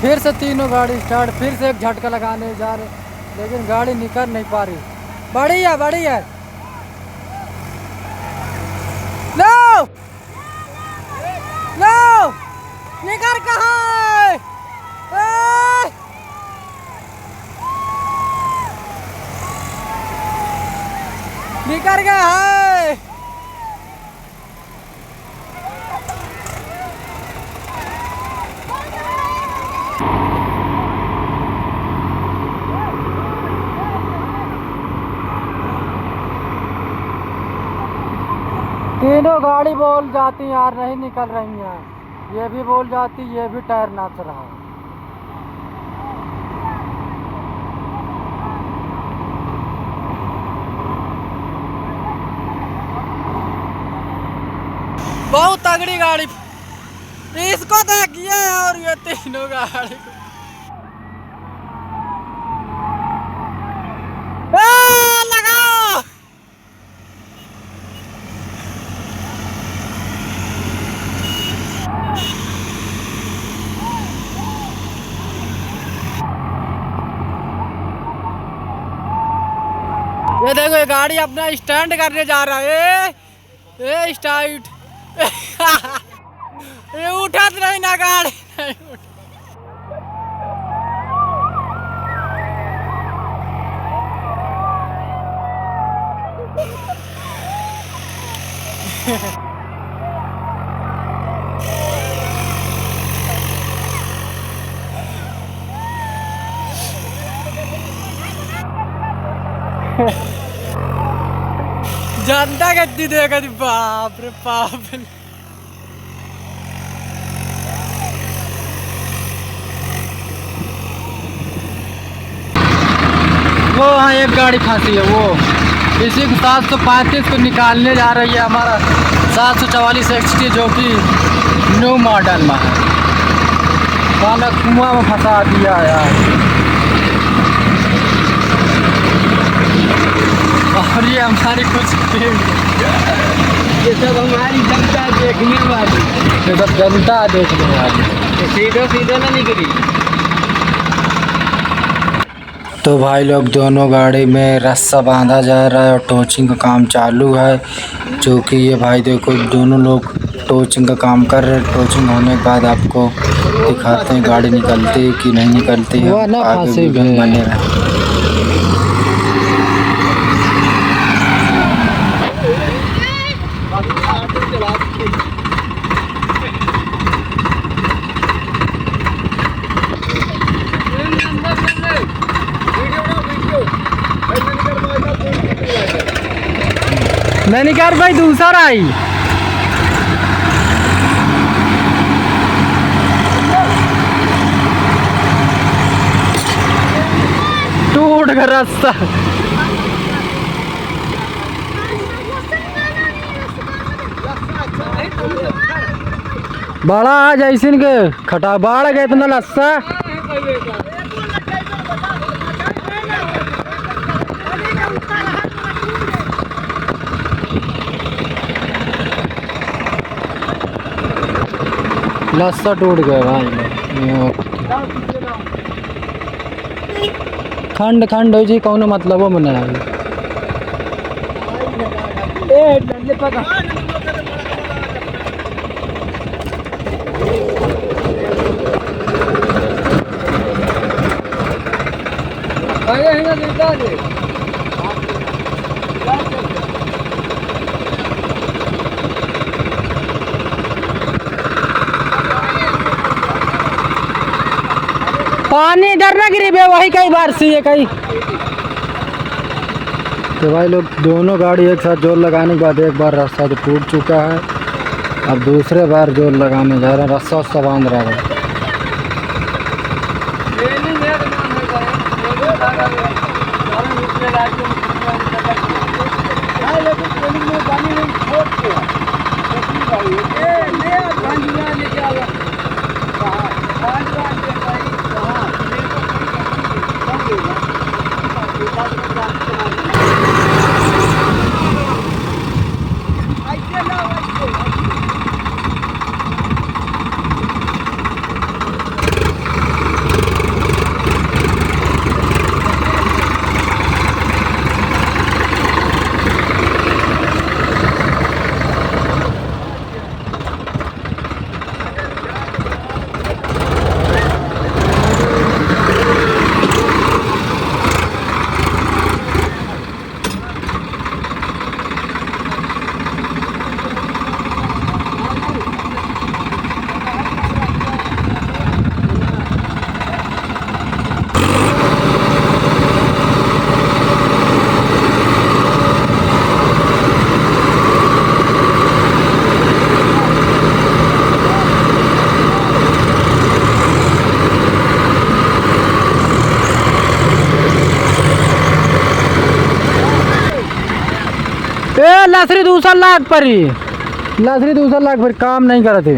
फिर से तीनों गाड़ी स्टार्ट, फिर से एक झटका लगाने जा रहे, लेकिन गाड़ी निकल नहीं पा रही। बढ़िया बढ़िया। लो लो निकर कहाँ है? निकर गया है। तीनों गाड़ी बोल जाती यार, नहीं निकल रही हैं। ये भी बोल जाती, ये भी टायर नाच रहा है। बहुत तगड़ी गाड़ी, इसको देखिए। और ये तीनों गाड़ी लगाओ। ये देखो, ये गाड़ी अपना स्टैंड करने जा रहा है। ये स्टार्ट ये उठा तो नहीं ना गाड़ी, नहीं उठा। जनता कितनी देखा थी, बाप रे बाप। वो हाँ, एक गाड़ी फंसी है, वो इसी को 735 को निकालने जा रही है। हमारा 744 XT जो कि न्यू मॉडल में है, साला कुआं में फंसा दिया यार। और ये हमारी कुछ ये सब हमारी जनता देखने वाली, ये सब जनता देखने वाली। सीधा सीधा ना निकली। तो भाई लोग, दोनों गाड़ी में रस्सा बांधा जा रहा है और टोचिंग का काम चालू है। जो कि ये भाई देखो, दोनों लोग टोचिंग का काम कर रहे हैं। टोचिंग होने के बाद आपको दिखाते हैं गाड़ी निकलती है कि नहीं निकलती है। आगे भी बने रहे। नहीं कर भाई, दूसरा आई टूट गया रास्ता। बड़ा आ जैसिन के खटा बाढ़ गए इतना लस्सा। लस्सा टूट गया भाई। खंड खंड हो जी, कौन मतलब वो मना पानी इधर ना गिरी बे, वही कई बार सी है कई। तो भाई लोग, दोनों गाड़ी एक साथ जोर लगाने के बाद एक बार रास्ता तो टूट चुका है। अब दूसरे बार जोर लगाने जा रहे हैं, रास्ता उसका बांध रहा है। लसरी दूसरा लाख पर ही, लसरी दूसरा लाख पर काम नहीं करते।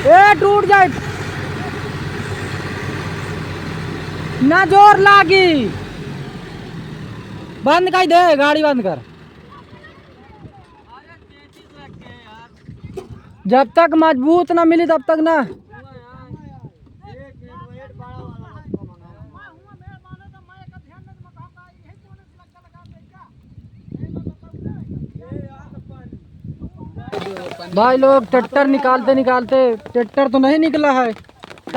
ए टूट जाए ना, जोर लागी, बंद कर दे, गाड़ी बंद कर। जब तक मजबूत ना मिली तब तक ना। भाई लोग ट्रैक्टर निकालते निकालते, ट्रैक्टर तो नहीं निकला है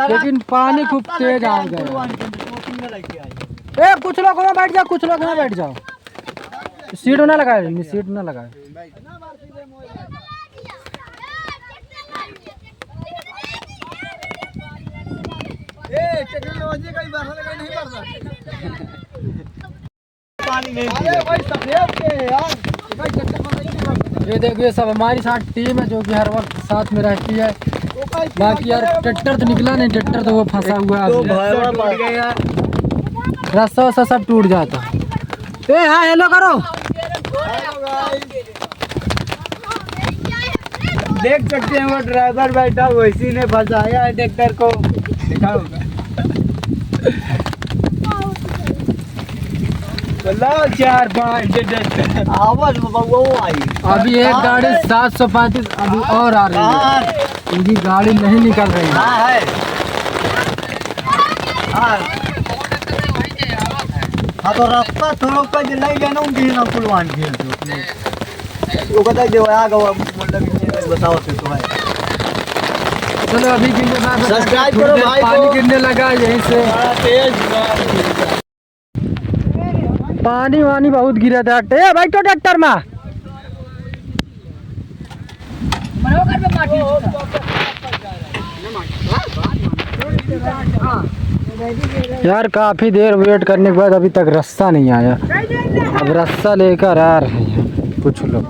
लेकिन पानी खूब तेज आ गया। ए कुछ लोग वहाँ बैठ जाओ, कुछ लोग वहाँ बैठ जाओ, सीट ना लगाए, सीट ना लगाए। टेक्नोलॉजी का नहीं पानी नहीं यार। ये देखिए सब हमारी साथ टीम है जो कि हर वक्त साथ में रहती है। बाकी यार ट्रैक्टर तो निकला नहीं, ट्रैक्टर तो वो फंसा हुआ है, रास्ता वास्ता सब टूट जाता। ए हाँ हेलो करो, देख सकते हैं वो ड्राइवर बैठा वैसी ने फंसाया है ट्रैक्टर को। चार पाँच आवाज वो आई। अभी एक गाड़ी 735 अभी और आ रही है, इनकी गाड़ी नहीं निकल रही है। हाँ तो रास्ता थोड़ा का नहीं जाना उनकी ना पुलवान खेल वो कहता जो आ गया मतलब बताओ तो है। चलो अभी सब्सक्राइब करो भाई, पानी गिरने लगा यहीं से, पानी वानी बहुत गिरा था। ए भाई तो ट्रैक्टर में यार काफी देर वेट करने के बाद अभी तक रास्ता नहीं आया। अब रास्ता लेकर आ रहे हैं कुछ लोग।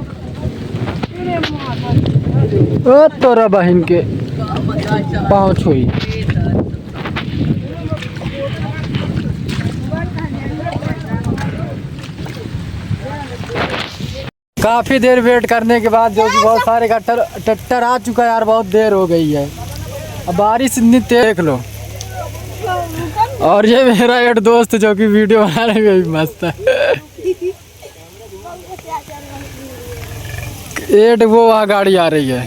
ओ तोरा बहन के पाँव छुई। काफी देर वेट करने के बाद जो कि बहुत सारे ट्रैक्टर आ चुका है यार, बहुत देर हो गई है। अब बारिश इतनी तेज देख लो। और ये मेरा एक दोस्त जो कि वीडियो बनाने में भी मस्त है। एट वो वहाँ गाड़ी आ रही है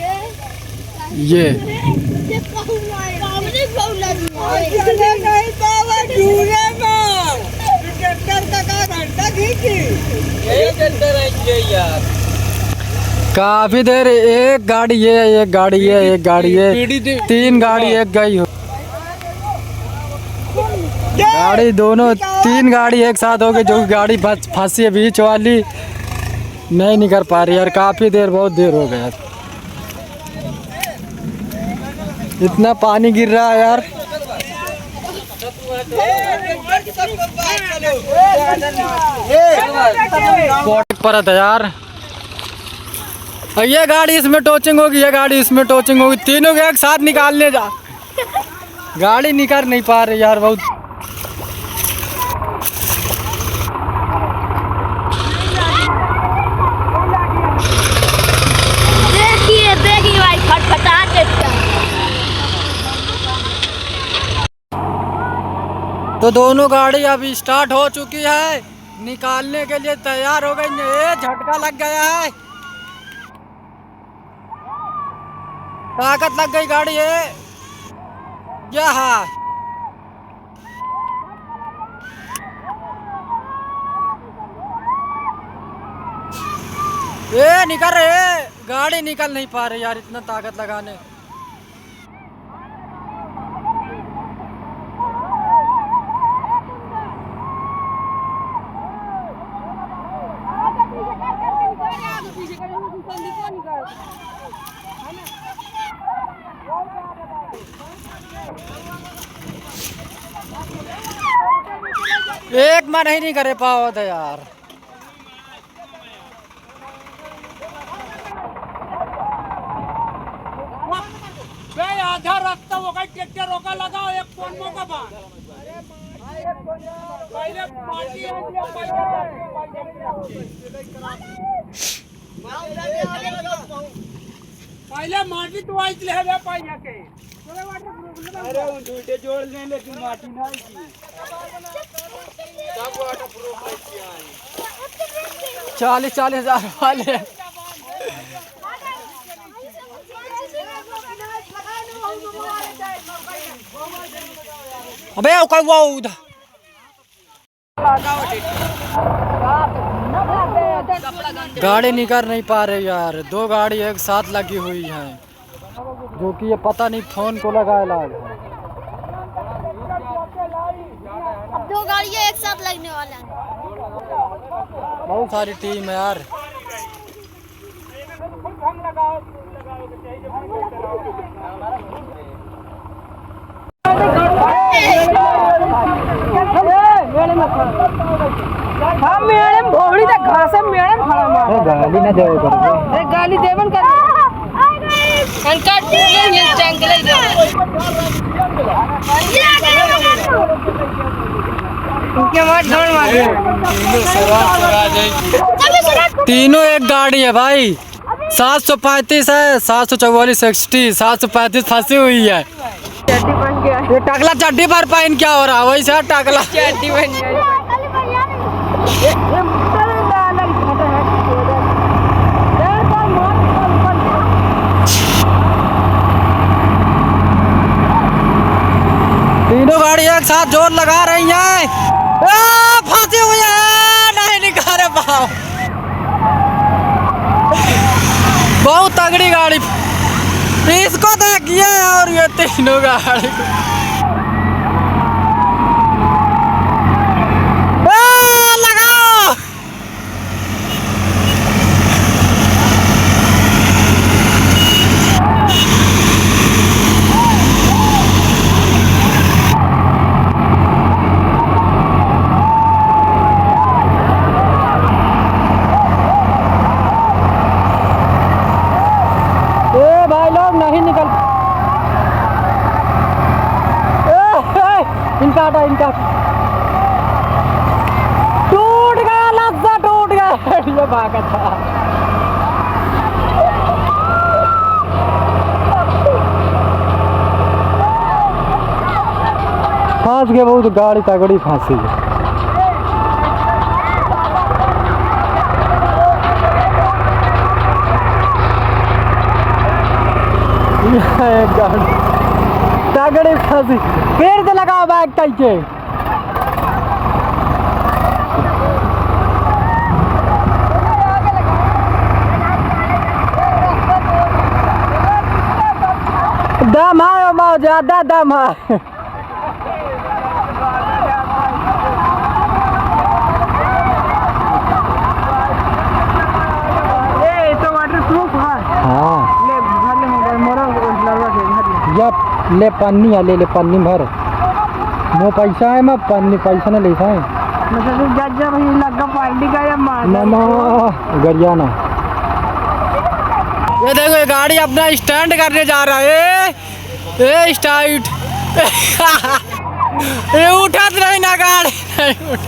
ये। काफी देर, एक गाड़ी है, एक गाड़ी है, एक गाड़ी है, तीन गाड़ी एक गई हो गाड़ी, दोनों तीन गाड़ी एक साथ हो गई। जो गाड़ी फंसी है बीच वाली नहीं निकल पा रही यार, काफी देर, बहुत देर हो गया। इतना पानी गिर रहा है यार। पर था यार, ये गाड़ी इसमें टोचिंग होगी, ये गाड़ी इसमें टोचिंग होगी, तीनों के एक साथ निकालने जा, गाड़ी निकाल नहीं पा रही यार। बहुत देखिए भाई फटफटा देता। तो दोनों गाड़ी अभी स्टार्ट हो चुकी है, निकालने के लिए तैयार हो गई। ये झटका लग गया है, ताकत लग गई गाड़ी है। ये निकल रहे, गाड़ी निकल नहीं पा रही यार, इतना ताकत लगाने। एक मन ही नहीं करे पाओ था यार। आधा रास्ता होगा ट्रैक्टर रोका लगाओ एक कोन का बांध पहले पार्टी पहले माटी तो आई ले है पाइया के अरे उन झूठे जोड़ ले लेकिन माटी ना की सब वाटर प्रूफ किया है 40,000 वाले। अबे कोई वो उधर गाड़ी निकाल नहीं पा रहे यार। 2 गाड़ी एक साथ लगी हुई है जो कि ये पता नहीं फोन को लगाए लाग। अब 2 गाड़ियाँ एक साथ लगने वाला है। बहुत सारी टीम है यार। हाँ मैडम भोवड़ी तक घास है मैडम खड़ा मार गाली ना देवे कर गाली देवन कर अंकल ये जंगल है इनके मार छोड़ मार तीनों एक गाड़ी है भाई। 735 है, 744 60, 735 फंसी हुई है। चड्डी बन गया ये टकला चड्डी पर पहन क्या हो रहा है वैसे टकला चड्डी बन गया तीनों गाड़ी एक साथ जोर लगा रही है। फंसी हुई है नहीं निकाल रहे पाओ। बहुत तगड़ी गाड़ी इसको देखिए और ये तीनों गाड़ी लगाओ। भाई लोग नहीं निकल इनका टूट गया लफ्जा टूट गया ये भागा था। फंस गए बहुत गाड़ी तगड़ी फांसी है। एक गाड़ी तगड़ी फंसी फिर से लगाओ बैग कई के दम है माओ ज्यादा दम है। तो वाटर प्रूफ है हाँ ले भर ले मोरा या ले पन्नी है ले पन्नी भर मो पैसा है मैं पन्नी पैसा ना लेता है मतलब जज भाई लगा पार्टी का या मार मामा गरियाना। ये देखो ये गाड़ी अपना स्टैंड करने जा रहा है। ए स्टाइट ये उठा नहीं ना गाड़ी नहीं उठ।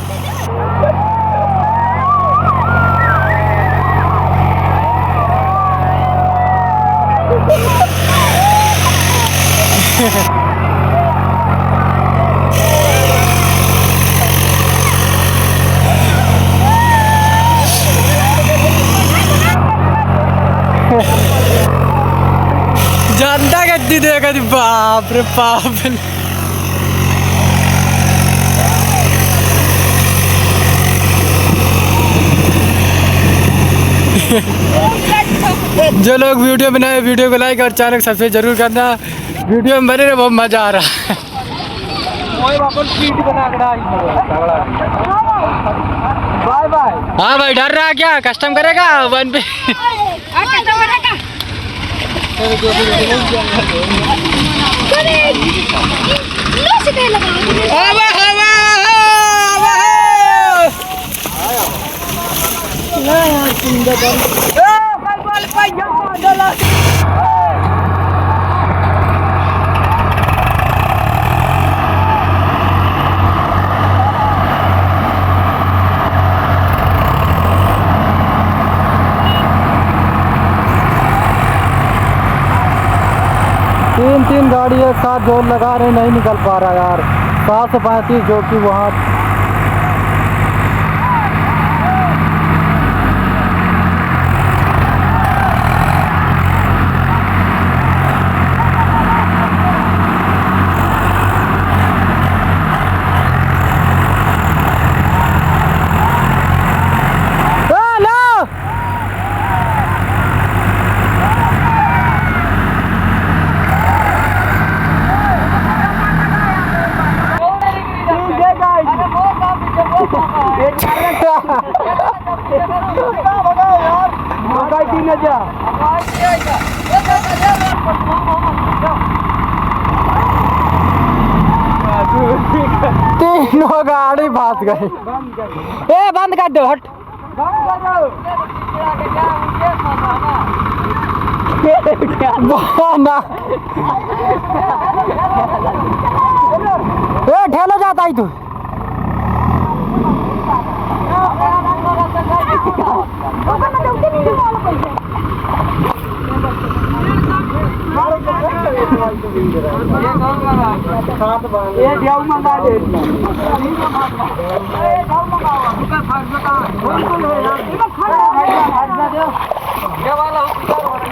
जनता कितनी देगा बाप रे बाप। जो लोग वीडियो बनाए वीडियो को लाइक और चैनल को सब्सक्राइब जरूर करना। वीडियो में बने रहे बहुत मजा आ रहा है। Bye bye. हाँ भाई डर रहा क्या कस्टम करेगा 1 पे लो से कहीं लगा हवा हवा तीन गाड़ी एक साथ जोर लगा रहे, नहीं निकल पा रहा यार। 735 जो कि वहाँ तीनों गाड़ी भाग गई। ए बंद कर दो, हट ना। ए ठेलो जाता ही तू।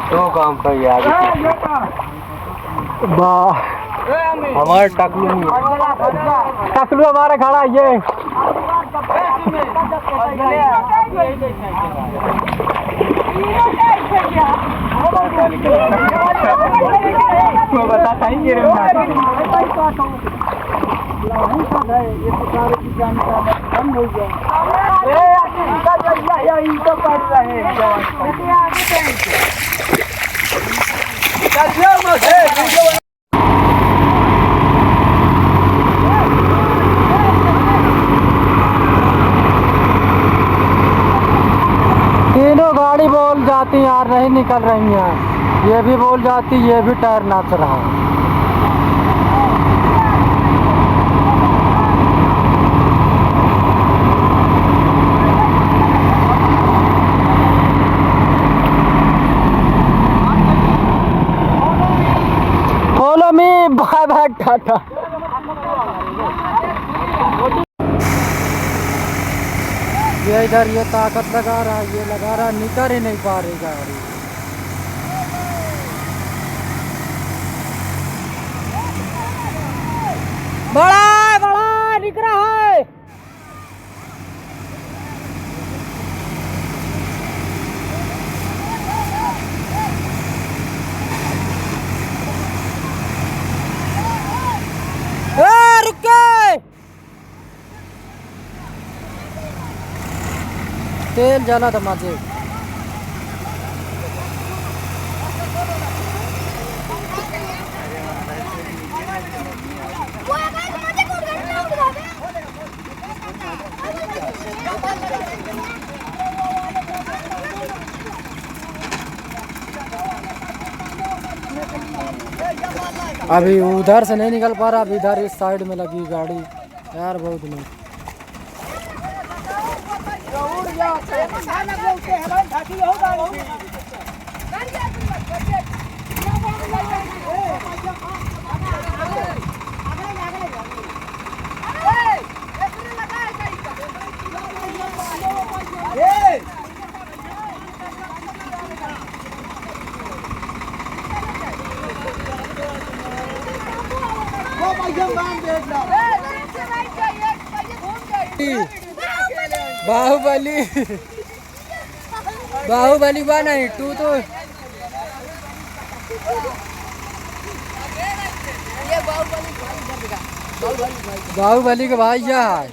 तो काम पर यार हमारे टकलू हमारे खड़ा ये तीनों गाड़ी बोल जाती यार, नहीं निकल रही हैं। ये भी बोल जाती, ये भी टायर नाच रहा है। Follow me, bye bye, tata. ये इधर ये ताकत लगा रहा, ये लगा रहा, निकल ही नहीं पा रही गाड़ी। बड़ा दिख रहा है। रुके, तेल जला था माजे। अभी उधर से नहीं निकल पा रहा, अभी इधर इस साइड में लगी गाड़ी यार, बहुत नहीं। बाहुबली बाहुबली 1 नहीं 2 तो बाहुबली के भाई है।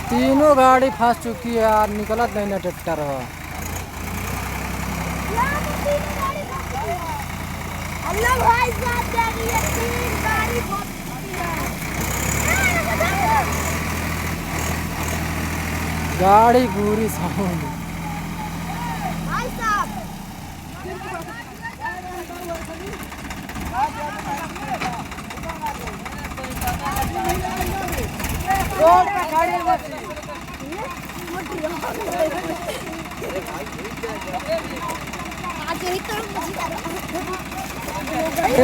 तीनों गाड़ी फंस चुकी है यार, निकलत नहीं ना ट्रैक्टर। अल्लाह भाई साहब देखिए 3 गाड़ी फंस चुकी है। गाड़ी पूरी साउंड। भाई साहब रोड पे खड़ी बस आज ही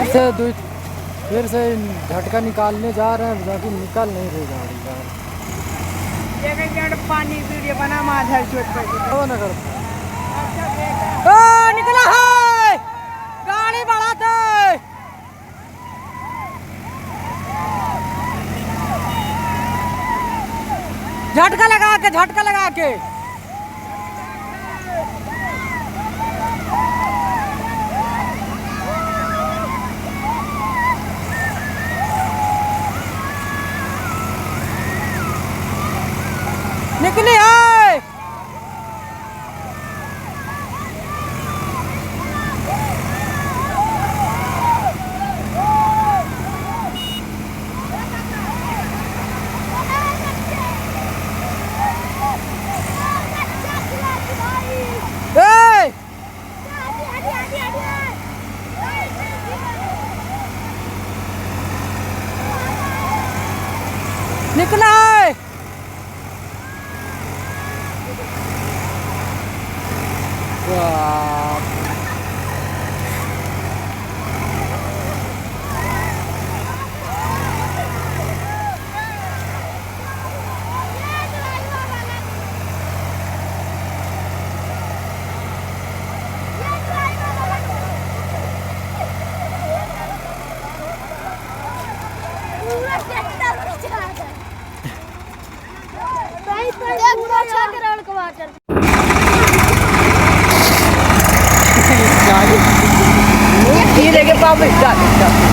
तो फिर से झटका निकालने जा रहे हैं, बाकी निकल नहीं रही गाड़ी यार। पानी वीडियो बना माधर चोट पर तो ना कर ओ निकला है गाड़ी बढ़ाते झटका लगा के निकली है। निकला है।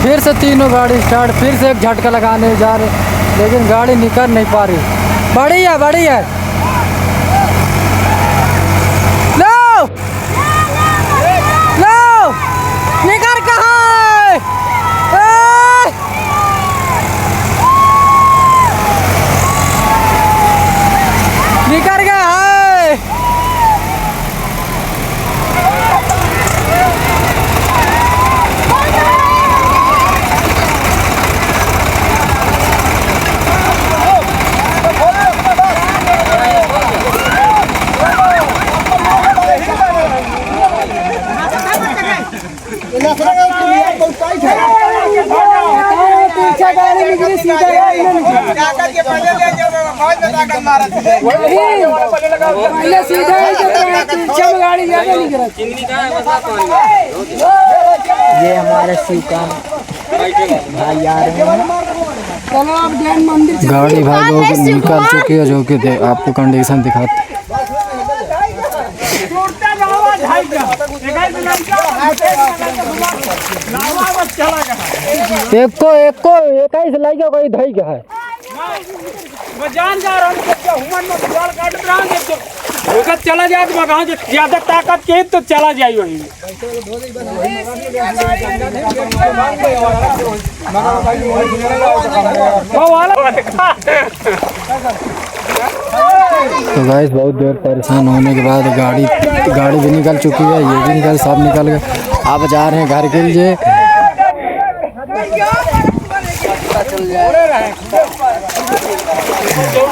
फिर से तीनों गाड़ी स्टार्ट, फिर से एक झटका लगाने जा रहे, लेकिन गाड़ी निकल नहीं पा रही। बड़ी है लो लो निकल कहाँ है? निकल गया है। पीछे गाड़ी निकली सीधा पहले सीधा पीछे में गाड़ी ज्यादा निकला। ये हमारे शिवकाम भाई आ रहे हैं। चलो आप जैन मंदिर गाड़ी भाई लोग निकल चुकी है, जो कि आपको कंडीशन दिखाते। एक ही सिलाई का कोई धई का है। मैं जान जा रहा हूँ जाल काट रहा हूँ, चला जाए तो मैं कहा ज्यादा ताकत के तो चला जाए वही। तो गाइस बहुत देर परेशान होने के बाद गाड़ी भी निकल चुकी है, ये भी निकल, सब निकल गए। अब जा रहे हैं घर के लिए।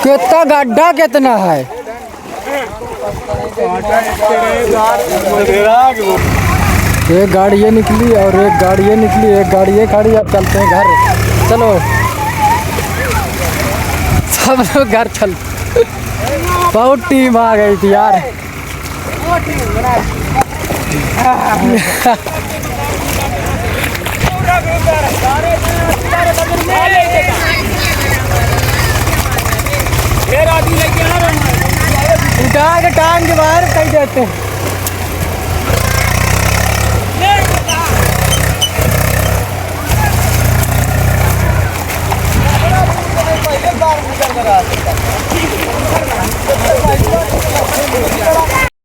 कितना गड्ढा कितना है। एक गाड़ी ये निकली और एक गाड़ी ये निकली, एक गाड़ी ये खड़ी। अब चलते हैं घर, चलो सब लोग घर चल। बहुत टीम आ गई थी यार। उठा के टांग के बाहर कहीं देते हैं। बार गुजर कर